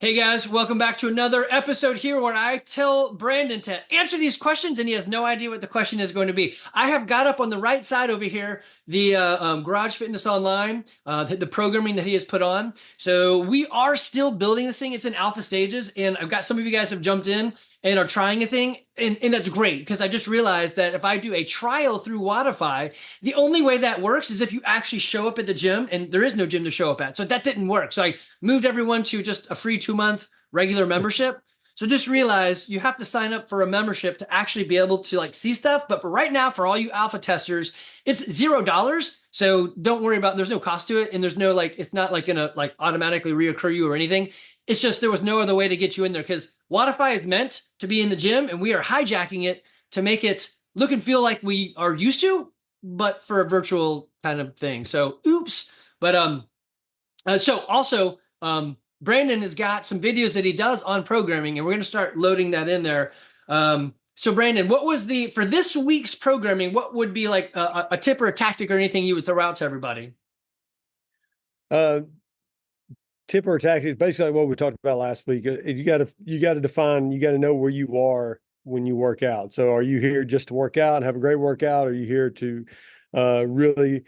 Hey guys, welcome back to another episode here where I tell Brandon to answer these questions and he has no idea what the question is going to be. I have got up on the right side over here the Garage Fitness Online, the programming that he has put on. So we are still building this thing. It's in alpha stages, and I've got some of you guys have jumped in and are trying a thing, and that's great because I just realized that if I do a trial through Wodify, the only way that works is if you actually show up at the gym, and there is no gym to show up at. So that didn't work. So I moved everyone to just a free 2 month regular membership. So just realize you have to sign up for a membership to actually be able to see stuff. But for right now, for all you alpha testers, it's $0. So don't worry about, there's no cost to it. And there's no, it's not gonna automatically reoccur you or anything. It's just, there was no other way to get you in there because Wodify is meant to be in the gym and we are hijacking it to make it look and feel like we are used to, but for a virtual kind of thing. So oops. But so also, Brandon has got some videos that he does on programming, and we're going to start loading that in there. So Brandon, what was for this week's programming, what would be a tip or a tactic or anything you would throw out to everybody? Tip or tactic is basically what we talked about last week. You got to define, you got to know where you are when you work out. So are you here just to work out and have a great workout? Are you here to really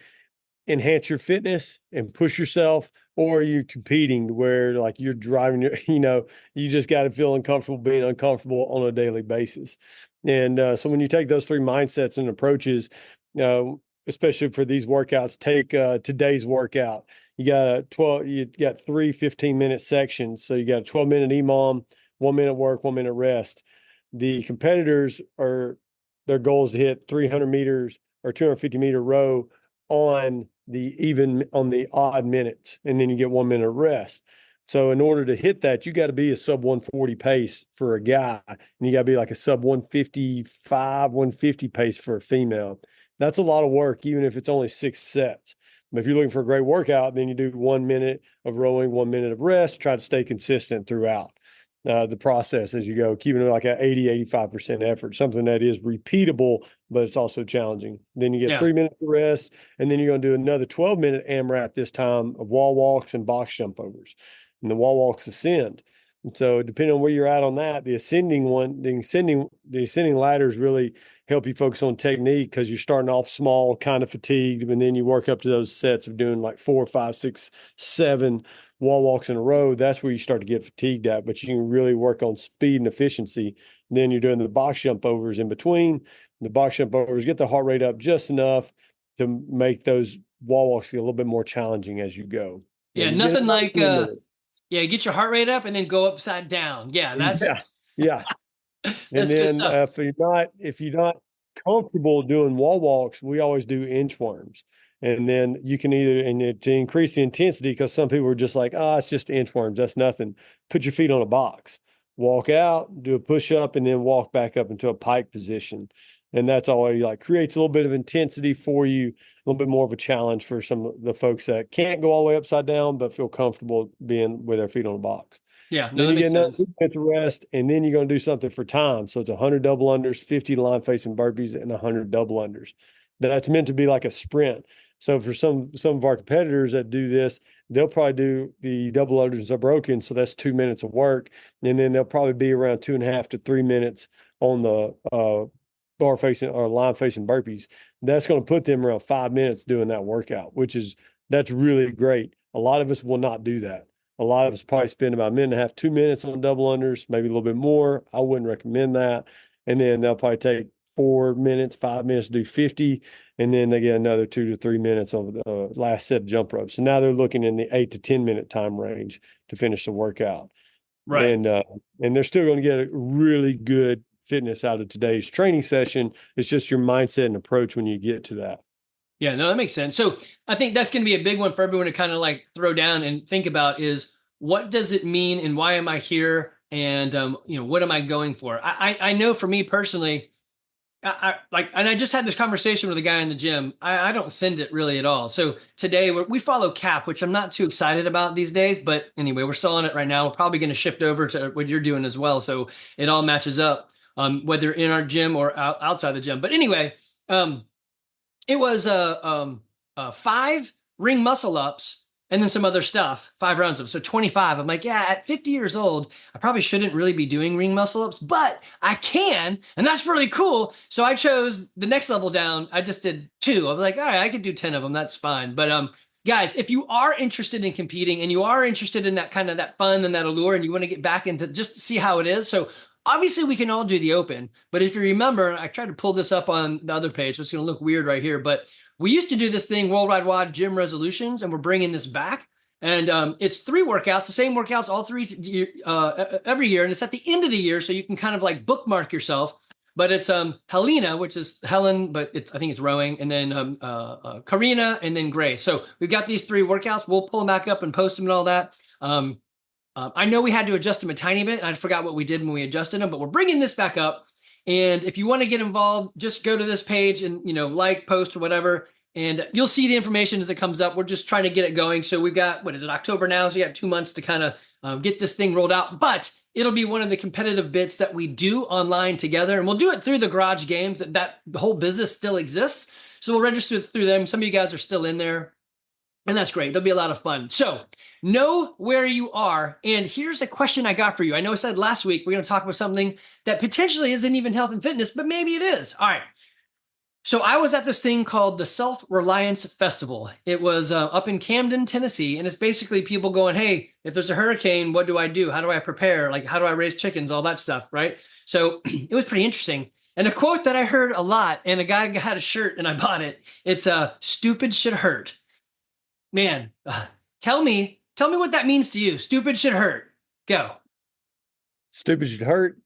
enhance your fitness and push yourself, or are you competing where you're driving you just got to feel uncomfortable being uncomfortable on a daily basis? And so when you take those three mindsets and approaches, especially for these workouts, take today's workout. You got three 15-minute sections. So you got a 12-minute EMOM, 1 minute work, 1 minute rest. The competitors their goal is to hit 300 meters or 250-meter row on the odd minutes, and then you get 1 minute rest. So in order to hit that, you got to be a sub 140 pace for a guy, and you got to be like a sub 155, 150 pace for a female. That's a lot of work, even if it's only 6 sets. But if you're looking for a great workout, then you do 1 minute of rowing, 1 minute of rest, try to stay consistent throughout the process as you go, keeping it like an 85% effort, something that is repeatable, but it's also challenging. Then you get 3 minutes of rest, and then you're going to do another 12-minute AMRAP this time of wall walks and box jump overs. And the wall walks ascend. And so depending on where you're at on that, the ascending ladders really help you focus on technique because you're starting off small, kind of fatigued, and then you work up to those sets of doing 4, 5, 6, 7 wall walks in a row. That's where you start to get fatigued at, but you can really work on speed and efficiency. And then you're doing the box jump overs in between. The box jump overs get the heart rate up just enough to make those wall walks a little bit more challenging as you go. Yeah, nothing get your heart rate up and then go upside down. Yeah, that's yeah. And then if you're not comfortable doing wall walks, we always do inchworms. And then you can to increase the intensity, because some people are just it's just inchworms, that's nothing. Put your feet on a box, walk out, do a push up, and then walk back up into a pike position. And that's always creates a little bit of intensity for you, a little bit more of a challenge for some of the folks that can't go all the way upside down, but feel comfortable being with their feet on a box. Yeah, no, then you get another 2 minutes of rest, and then you're going to do something for time. So it's 100 double unders, 50 line facing burpees, and 100 double unders. That's meant to be like a sprint. So for some of our competitors that do this, they'll probably do the double unders unbroken. So that's 2 minutes of work. And then they'll probably be around 2.5 to 3 minutes on the bar facing or line facing burpees. That's going to put them around 5 minutes doing that workout, that's really great. A lot of us will not do that. A lot of us probably spend about 1.5 to 2 minutes on double unders, maybe a little bit more. I wouldn't recommend that. And then they'll probably take 4 minutes, 5 minutes to do 50. And then they get another 2 to 3 minutes on the last set of jump ropes. So now they're looking in the 8 to 10 minute time range to finish the workout. Right. And they're still going to get a really good fitness out of today's training session. It's just your mindset and approach when you get to that. Yeah, no, that makes sense. So I think that's going to be a big one for everyone to kind of throw down and think about is, what does it mean and why am I here? And, what am I going for? I know for me personally, and I just had this conversation with a guy in the gym. I don't send it really at all. So today we follow CAP, which I'm not too excited about these days, but anyway, we're still on it right now. We're probably going to shift over to what you're doing as well. So it all matches up, whether in our gym or outside the gym. But anyway, it was 5 ring muscle ups and then some other stuff, 5 rounds of. So 25. I'm like, yeah, at 50 years old, I probably shouldn't really be doing ring muscle ups, but I can, and that's really cool. So I chose the next level down. I just did 2. I was like, all right, I could do 10 of them. That's fine. But guys, if you are interested in competing and you are interested in that kind of that fun and that allure, and you want to get back into just to see how it is, so obviously we can all do the open. But if you remember, I tried to pull this up on the other page, so it's going to look weird right here, but we used to do this thing, Worldwide WOD Gym Resolutions, and we're bringing this back. And it's 3 workouts, the same workouts all 3 every year, and it's at the end of the year, so you can kind of like bookmark yourself. But it's Helena, which is Helen, but I think it's rowing, and then Karina, and then Grace. So we've got these 3 workouts. We'll pull them back up and post them and all that. I know we had to adjust them a tiny bit. I forgot what we did when we adjusted them, but we're bringing this back up. And if you want to get involved, just go to this page and, like, post, or whatever, and you'll see the information as it comes up. We're just trying to get it going. So we've got, what is it, October now? So we got 2 months to kind of get this thing rolled out. But it'll be one of the competitive bits that we do online together. And we'll do it through the garage games. That the whole business still exists. So we'll register through them. Some of you guys are still in there. And that's great. It'll be a lot of fun. So know where you are. And here's a question I got for you. I know I said last week we're going to talk about something that potentially isn't even health and fitness, but maybe it is. All right. So I was at this thing called the Self-Reliance Festival. It was up in Camden, Tennessee. And it's basically people going, hey, if there's a hurricane, what do I do? How do I prepare? Like, how do I raise chickens? All that stuff, right? So it was pretty interesting. And a quote that I heard a lot, and a guy had a shirt and I bought it. It's stupid should hurt. Man, tell me what that means to you. Stupid should hurt. Go. Stupid should hurt.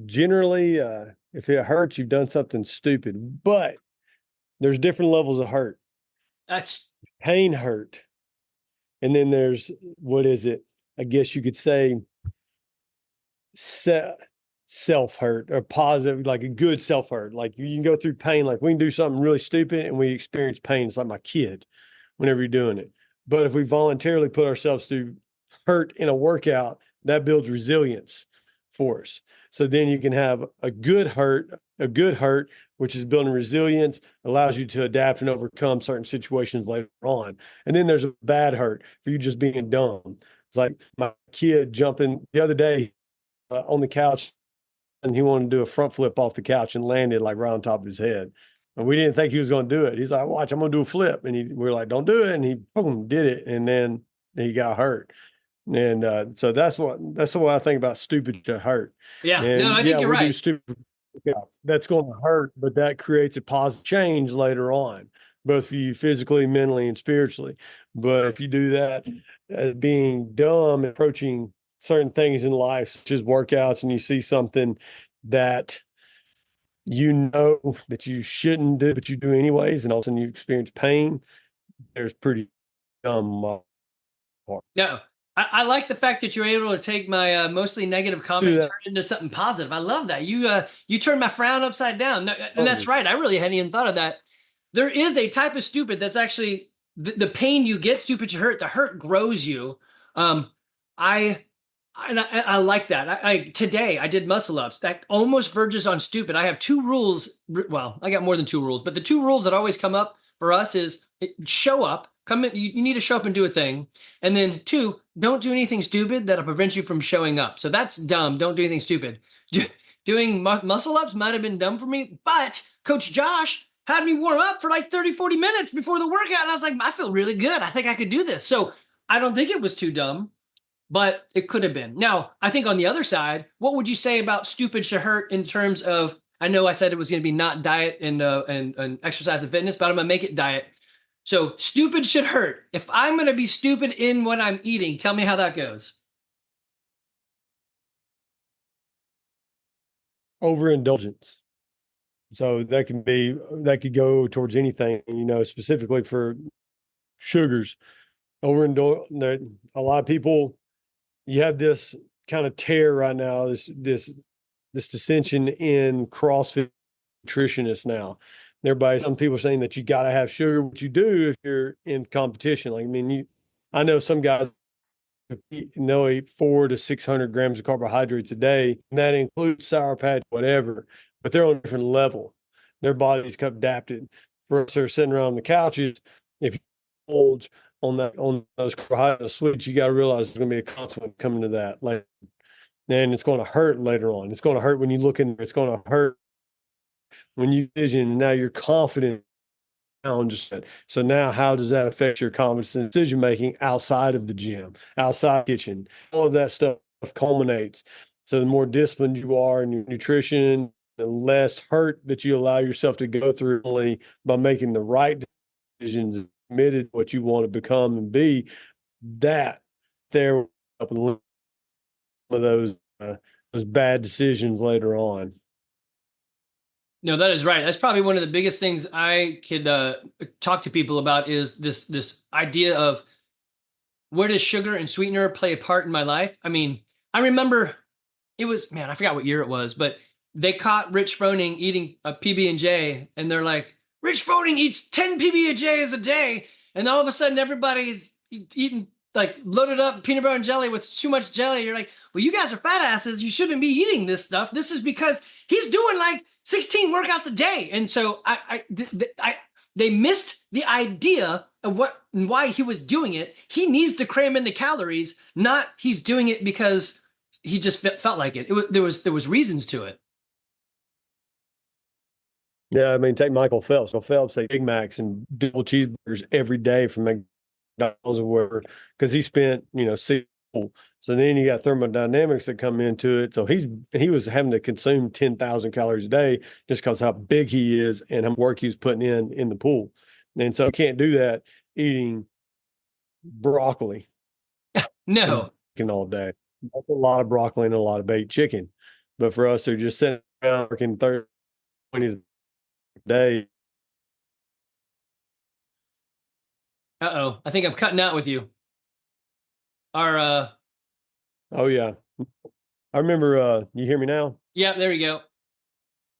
Generally, if it hurts, you've done something stupid. But there's different levels of hurt. That's Pain hurt. And then there's, what is it? I guess you could say self-hurt, or positive, like a good self-hurt. Like you can go through pain. Like we can do something really stupid and we experience pain. It's like my kid whenever you're doing it. But if we voluntarily put ourselves through hurt in a workout, that builds resilience for us. So then you can have a good hurt, which is building resilience, allows you to adapt and overcome certain situations later on. And then there's a bad hurt for you just being dumb. It's like my kid jumping the other day on the couch, and he wanted to do a front flip off the couch and landed like right on top of his head. And we didn't think he was going to do it. He's like, watch, I'm going to do a flip. And we were like, don't do it. And he boom, did it. And then he got hurt. And so that's what I think about stupid to hurt. Yeah. And No, I think you're right. Do stupid that's going to hurt, but that creates a positive change later on, both for you physically, mentally, and spiritually. But if you do that being dumb, approaching certain things in life, such as workouts, and you see something that you know that you shouldn't do, but you do anyways, and all of a sudden you experience pain, there's pretty dumb part. No, I like the fact that you're able to take my mostly negative comment and turn it into something positive. I love that. You turned my frown upside down. No, and that's right. I really hadn't even thought of that. There is a type of stupid that's actually the pain you get. Stupid should hurt. The hurt grows you. I like that. Today I did muscle ups that almost verges on stupid. I have 2 rules. Well, I got more than 2 rules, but the 2 rules that always come up for us is show up. Come in, you need to show up and do a thing. And then 2, don't do anything stupid that'll prevent you from showing up. So that's dumb. Don't do anything stupid. Doing muscle ups might have been dumb for me, but Coach Josh had me warm up for like 30, 40 minutes before the workout. And I was like, I feel really good. I think I could do this. So I don't think it was too dumb, but it could have been. Now, I think on the other side, what would you say about stupid should hurt in terms of, I know I said it was going to be not diet and exercise and fitness, but I'm going to make it diet. So stupid should hurt. If I'm going to be stupid in what I'm eating, tell me how that goes. Overindulgence. So that could go towards anything, specifically for sugars. A lot of people, you have this kind of tear right now, this dissension in CrossFit nutritionists now. Some people are saying that you got to have sugar, what you do if you're in competition. Like, I know some guys, they'll eat 400 to 600 grams of carbohydrates a day, and that includes Sour Patch, whatever, but they're on a different level. Their body's adapted. For us who are sitting around the couches, if bulge on those carbohydrate sweets, you got to realize there's going to be a consequence coming to that. Like, and it's going to hurt later on. It's going to hurt when you look in. It's going to hurt when you vision. And now you're confident. So now, how does that affect your confidence in decision making outside of the gym, outside the kitchen? All of that stuff culminates. So the more disciplined you are in your nutrition, the less hurt that you allow yourself to go through only by making the right decisions, committed to what you want to become and be. That there up with those bad decisions later on. No, that is right. That's probably one of the biggest things I could talk to people about is this idea of where does sugar and sweetener play a part in my life? I mean, I remember it was, man, I forgot what year it was, but they caught Rich Froning eating a PB&J, and they're like, Rich Froning eats 10 PB&Js a day, and all of a sudden everybody's eating like loaded up peanut butter and jelly with too much jelly. You're like, well, you guys are fat asses. You shouldn't be eating this stuff. This is because he's doing like 16 workouts a day. And so they missed the idea of what and why he was doing it. He needs to cram in the calories, not he's doing it because he just felt like it. There was reasons to it. Yeah, I mean, take Michael Phelps. Michael Phelps ate Big Macs and double cheeseburgers every day from McDonald's or wherever because he spent, so then you got thermodynamics that come into it. So he was having to consume 10,000 calories a day just because how big he is and how much work he was putting in the pool. And so you can't do that eating broccoli No. and all day. That's a lot of broccoli and a lot of baked chicken. But for us, they're just sitting around working 30, 20 a day. Uh-oh. I think I'm cutting out with you. Our Oh yeah. I remember you hear me now? yeah, there we go.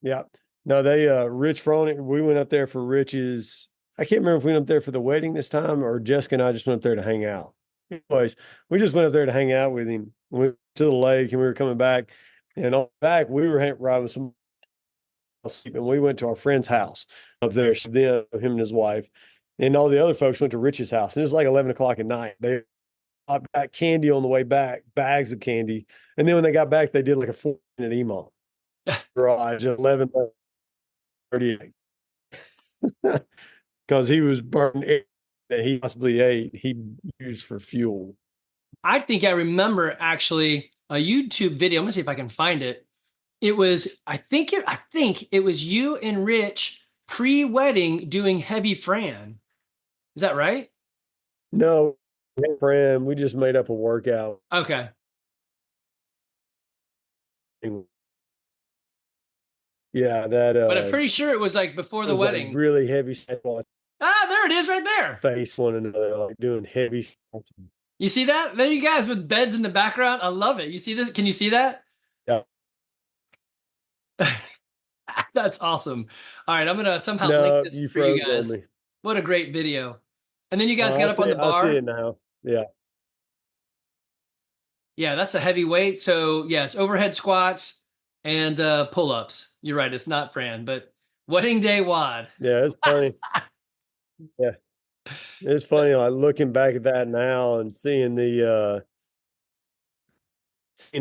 Yeah. No, they Rich Froning, we went up there for Rich's. I can't remember if we went up there for the wedding this time or Jessica and I just went up there to hang out. Anyways, we just went up there to hang out with him. We went to the lake and we were coming back. And on back, we were riding with some and we went to our friend's house up there. So then him and his wife. And all the other folks went to Rich's house. And it was like 11 o'clock at night. They got candy on the way back, bags of candy. And then when they got back, they did like a 4-minute EMOM. Garage at 11:38 because he was burning air that he possibly ate. He used for fuel. I think I remember actually a YouTube video. I'm gonna see if I can find it. It was, I think it was you and Rich pre-wedding doing heavy Fran. Is that right? No, friend, we just made up a workout. Okay. Yeah, that But I'm pretty sure it was like before the wedding. Like really heavy There it is right there. face one another, like doing heavy. You see that? There you guys with beds in the background. I love it. You see this? Can you see that? Yeah. That's awesome. All right, I'm gonna somehow link this for you guys. Me. What a great video. And then you guys got up on the bar. I see it now. Yeah. Yeah, that's a heavy weight. So yes, overhead squats and pull-ups. You're right, it's not Fran, but wedding day WOD. Yeah, it's funny. Yeah. It's funny, like looking back at that now and seeing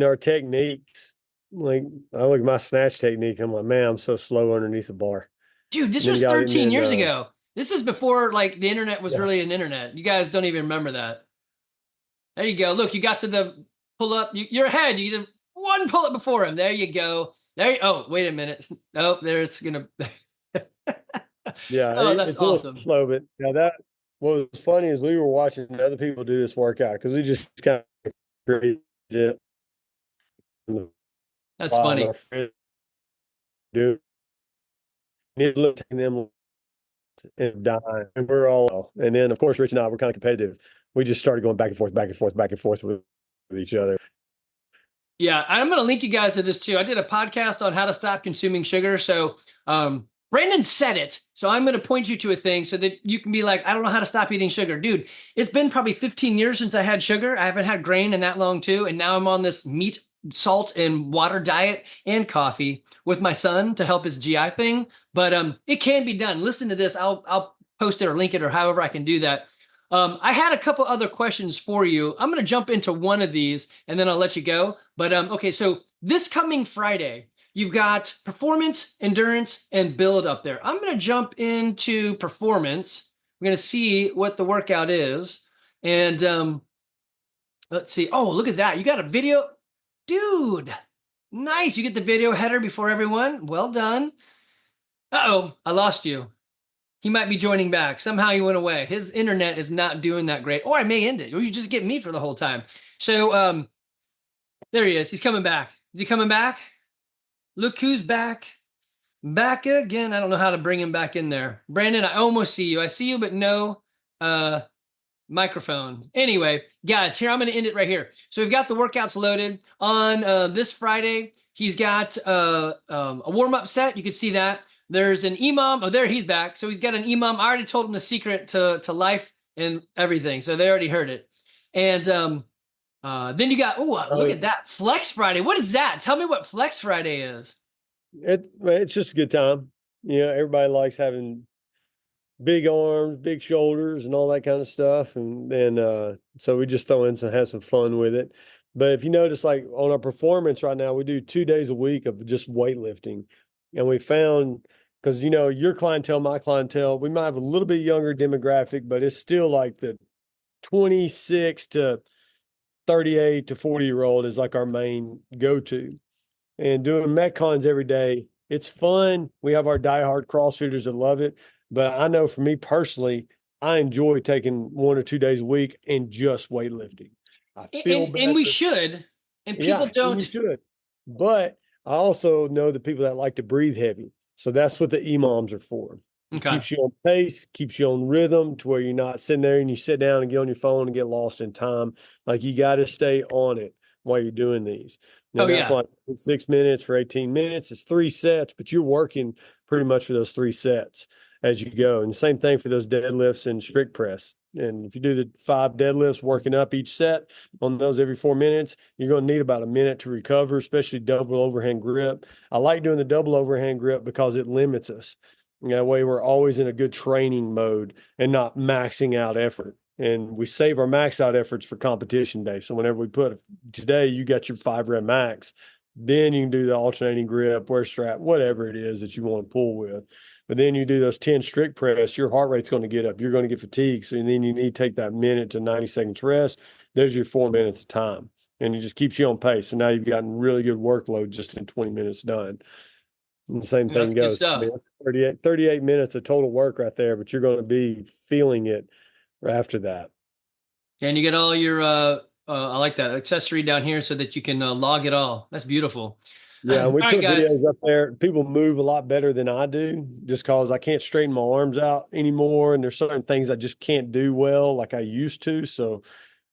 our techniques. Like I look at my snatch technique, I'm like, man, I'm so slow underneath the bar. Dude, this was 13 years ago. This is before like the internet was really an internet. You guys don't even remember that. There you go. Look, you got to the pull up. You're ahead. You did one pull up before him. There you go. Oh, wait a minute. Oh, there's gonna. Yeah. Oh, that's it's awesome. A slow, but now what was funny is we were watching other people do this workout because we just kind of created it. That's funny. Dude, need to look at them and dying, and we're all. And then, of course, Rich and I were kind of competitive. We just started going back and forth, back and forth, back and forth with each other. Yeah, I'm going to link you guys to this too. I did a podcast on how to stop consuming sugar. So Brandon said it. So I'm going to point you to a thing so that you can be like, I don't know how to stop eating sugar. Dude, it's been probably 15 years since I had sugar. I haven't had grain in that long too. And now I'm on this meat, salt, and water diet and coffee with my son to help his GI thing. But it can be done. Listen to this. I'll post it or link it or however I can do that. I had a couple other questions for you. I'm going to jump into one of these and then I'll let you go. But okay, so this coming Friday, you've got performance, endurance, and build up there. I'm going to jump into performance. We're going to see what the workout is. And let's see. Oh, look at that. You got a video. Dude, nice. You get the video header before everyone. Well done. Uh-oh, I lost you. He might be joining back. Somehow he went away. His internet is not doing that great. Or I may end it. Or you just get me for the whole time. So there he is. He's coming back. Is he coming back? Look who's back. Back again. I don't know how to bring him back in there. Brandon, I almost see you. I see you, but no microphone. Anyway, guys, here I'm going to end it right here. So we've got the workouts loaded on this Friday. He's got a warm-up set. You can see that. There's an imam. Oh, there he's back. So he's got an imam. I already told him the secret to life and everything. So they already heard it. And then you got, look at that. Flex Friday. What is that? Tell me what Flex Friday is. It's just a good time. Everybody likes having big arms, big shoulders, and all that kind of stuff. And then so we just throw in some, have some fun with it. But if you notice, like on our performance right now, we do 2 days a week of just weightlifting. And we found, because your clientele, my clientele, we might have a little bit younger demographic, but it's still like the 26 to 38 to 40-year-old is like our main go-to. And doing Metcons every day, it's fun. We have our diehard CrossFitters that love it. But I know for me personally, I enjoy taking 1 or 2 days a week and just weightlifting. I feel better. And we should. And people don't. And we should. But I also know the people that like to breathe heavy. So that's what the EMOMs are for. It keeps you on pace, keeps you on rhythm to where you're not sitting there and you sit down and get on your phone and get lost in time. Like you got to stay on it while you're doing these. That's why 6 minutes for 18 minutes. It's 3 sets, but you're working pretty much for those 3 sets as you go. And the same thing for those deadlifts and strict press. And if you do the 5 deadlifts working up each set on those every 4 minutes, you're going to need about a minute to recover, especially double overhand grip. I like doing the double overhand grip because it limits us. That way we're always in a good training mode and not maxing out effort. And we save our max out efforts for competition day. So whenever we put today, you got your 5 rep max, then you can do the alternating grip, wear strap, whatever it is that you want to pull with. But then you do those 10 strict press, your heart rate's going to get up. You're going to get fatigued. So then you need to take that minute to 90 seconds rest. There's your 4 minutes of time. And it just keeps you on pace. And now you've gotten really good workload just in 20 minutes done. And the same thing goes. 38 minutes of total work right there, but you're going to be feeling it after that. And you get all your, I like that accessory down here so that you can log it all. That's beautiful. Yeah, we put videos up there. People move a lot better than I do just because I can't straighten my arms out anymore. And there's certain things I just can't do well like I used to. So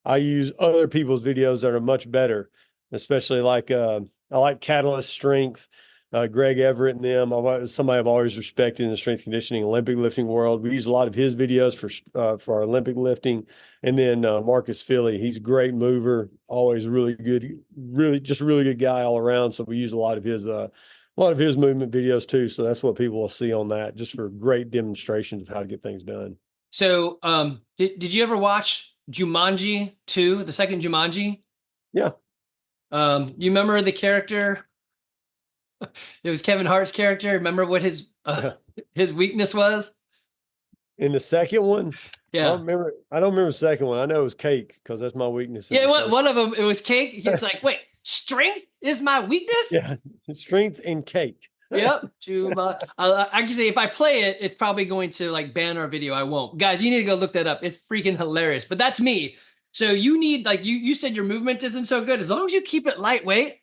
I use other people's videos that are much better, especially like I like Catalyst Strength, Greg Everett and them. Somebody I've always respected in the strength conditioning Olympic lifting world. We use a lot of his videos for our Olympic lifting. And then Marcus Philly, he's a great mover, always really good, really good guy all around. So we use a lot of his movement videos too. So that's what people will see on that, just for great demonstrations of how to get things done. So did you ever watch Jumanji 2, the second Jumanji? Yeah. You remember the character? It was Kevin Hart's character. Remember what his weakness was? In the second one? Yeah. I don't remember the second one. I know it was cake because that's my weakness. Yeah, one of them, it was cake. He's like, wait, strength is my weakness? Yeah, strength and cake. Yep. I can say if I play it, it's probably going to like ban our video. I won't. Guys, you need to go look that up. It's freaking hilarious. But that's me. So you need, like you said your movement isn't so good. As long as you keep it lightweight,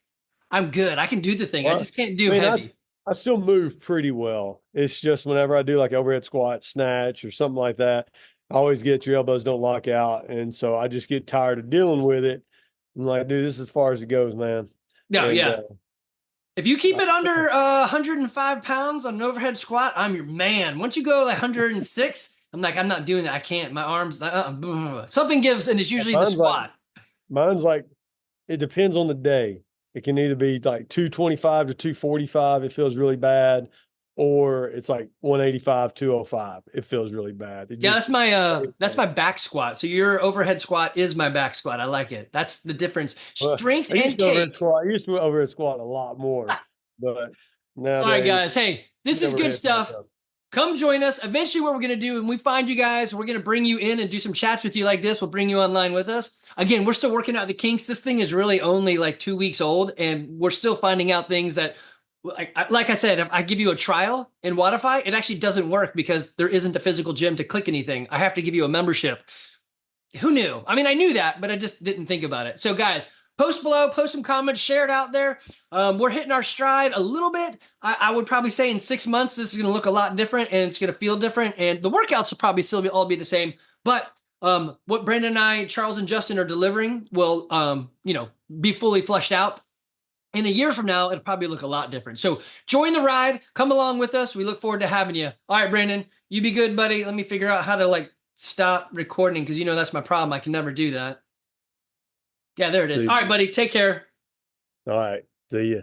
I'm good. I can do the thing. I just can't do heavy. I still move pretty well. It's just whenever I do like overhead squat, snatch, or something like that, I always get your elbows don't lock out. And so I just get tired of dealing with it. I'm like, dude, this is as far as it goes, man. Yeah. If you keep it under 105 pounds on an overhead squat, I'm your man. Once you go like 106, I'm like, I'm not doing that. I can't. My arms, something gives, and it's usually the squat. Mine's like, it depends on the day. It can either be like 225 to 245. It feels really bad. or it's like 185, 205. It feels really bad. It Yeah, just, that's my back squat. So your overhead squat is my back squat. I like it. That's the difference. well, Strength I used and to overhead cake. squat. I used to overhead squat a lot more, but All right, nowadays, guys. Hey, this is good overhead back stuff. up. Come join us. Eventually, what we're going to do, when we find you guys, we're going to bring you in and do some chats with you like this. We'll bring you online with us. Again, we're still working out the kinks. This thing is really only like 2 weeks old, and we're still finding out things that, like I said, if I give you a trial in Wodify, it actually doesn't work because there isn't a physical gym to click anything. I have to give you a membership. Who knew? I mean, I knew that, but I just didn't think about it. So, guys, post below, post some comments, share it out there. We're hitting our stride a little bit. I would probably say in 6 months, this is going to look a lot different and it's going to feel different. And the workouts will probably still all be the same. But what Brandon and I, Charles and Justin are delivering will, be fully fleshed out. In a year from now, it'll probably look a lot different. So join the ride. Come along with us. We look forward to having you. All right, Brandon, you be good, buddy. Let me figure out how to stop recording because that's my problem. I can never do that. Yeah, there it is. See, All right, buddy. Take care. all right. See ya.